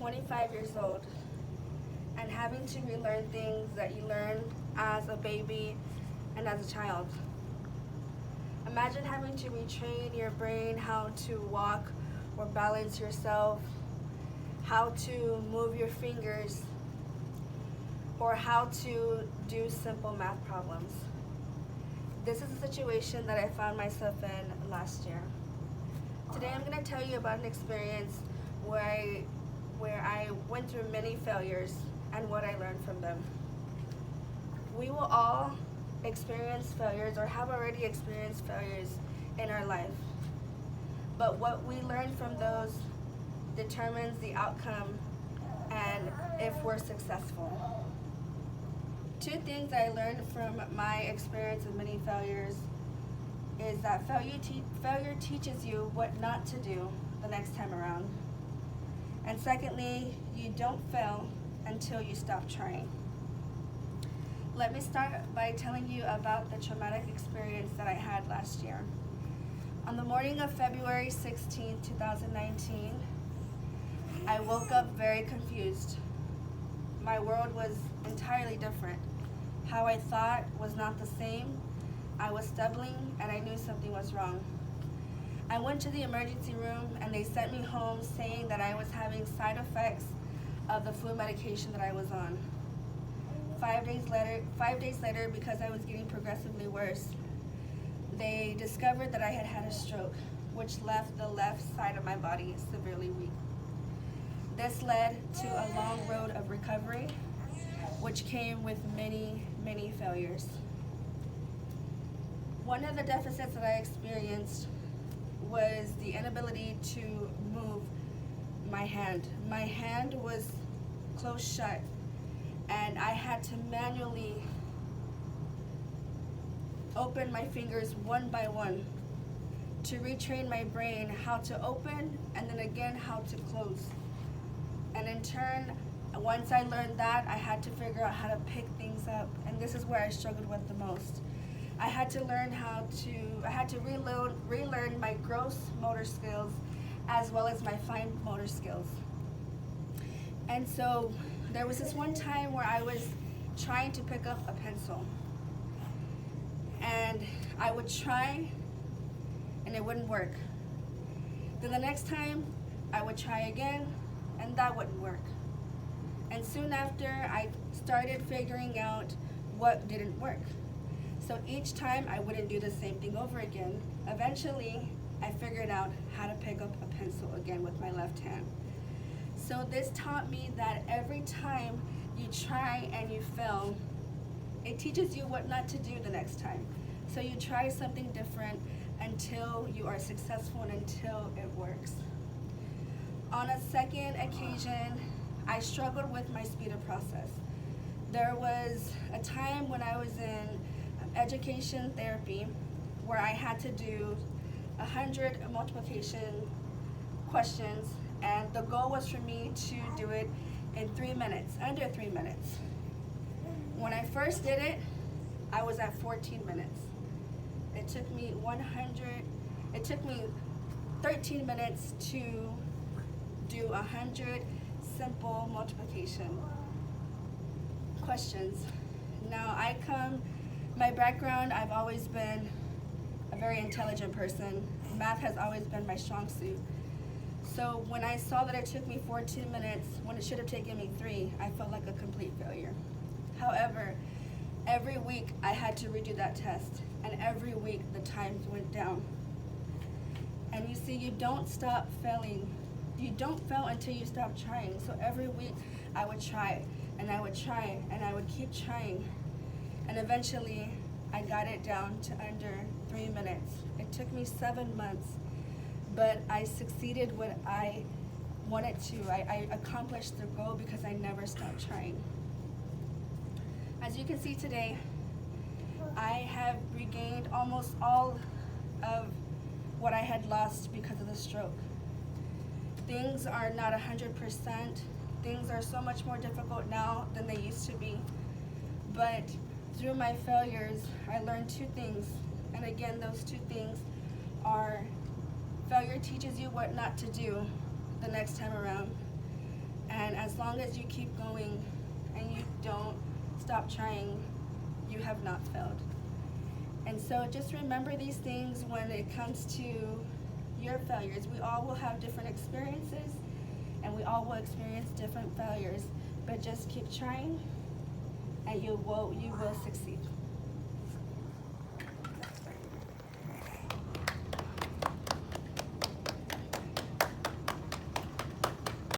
25 years old and having to relearn things that you learned as a baby and as a child. Imagine having to retrain your brain how to walk or balance yourself, how to move your fingers, or how to do simple math problems. This is a situation that I found myself in last year. Today I'm going to tell you about an experience where I went through many failures and what I learned from them. We will all experience failures or have already experienced failures in our life. But what we learn from those determines the outcome and if we're successful. Two things I learned from my experience of many failures is that failure teaches you what not to do the next time around. And secondly, you don't fail until you stop trying. Let me start by telling you about the traumatic experience that I had last year. On the morning of February 16, 2019, I woke up very confused. My world was entirely different. How I thought was not the same. I was stumbling and I knew something was wrong. I went to the emergency room and they sent me home saying that I was having side effects of the flu medication that I was on. 5 days later, because I was getting progressively worse, they discovered that I had had a stroke, which left the left side of my body severely weak. This led to a long road of recovery, which came with many, many failures. One of the deficits that I experienced was the inability to move my hand. My hand was closed shut, and I had to manually open my fingers one by one to retrain my brain how to open and then again how to close. And in turn, once I learned that, I had to figure out how to pick things up, and this is where I struggled with the most. I had to relearn my gross motor skills as well as my fine motor skills. And so there was this one time where I was trying to pick up a pencil, and I would try and it wouldn't work. Then the next time I would try again and that wouldn't work. And soon after, I started figuring out what didn't work. So each time I wouldn't do the same thing over again. Eventually, I figured out how to pick up a pencil again with my left hand. So this taught me that every time you try and you fail, it teaches you what not to do the next time. So you try something different until you are successful and until it works. On a second occasion, I struggled with my speed of process. There was a time when I was in education therapy where I had to do 100 multiplication questions, and the goal was for me to do it in 3 minutes, under 3 minutes. When I first did it, I was at 14 minutes. It took me 13 minutes to do 100 simple multiplication questions. Now my background, I've always been a very intelligent person. Math has always been my strong suit. So when I saw that it took me 14 minutes when it should have taken me 3, I felt like a complete failure. However, every week I had to redo that test, and every week the times went down. And you see, you don't stop failing. You don't fail until you stop trying. So every week I would try, and I would try, and I would keep trying. And eventually I got it down to under 3 minutes. It took me 7 months, but I succeeded what I wanted to. I accomplished the goal because I never stopped trying. As you can see today, I have regained almost all of what I had lost because of the stroke. Things are not 100%. Things are so much more difficult now than they used to be. But through my failures, I learned 2 things. And again, those 2 things are failure teaches you what not to do the next time around. And as long as you keep going and you don't stop trying, you have not failed. And so just remember these things when it comes to your failures. We all will have different experiences and we all will experience different failures, but just keep trying and you will succeed.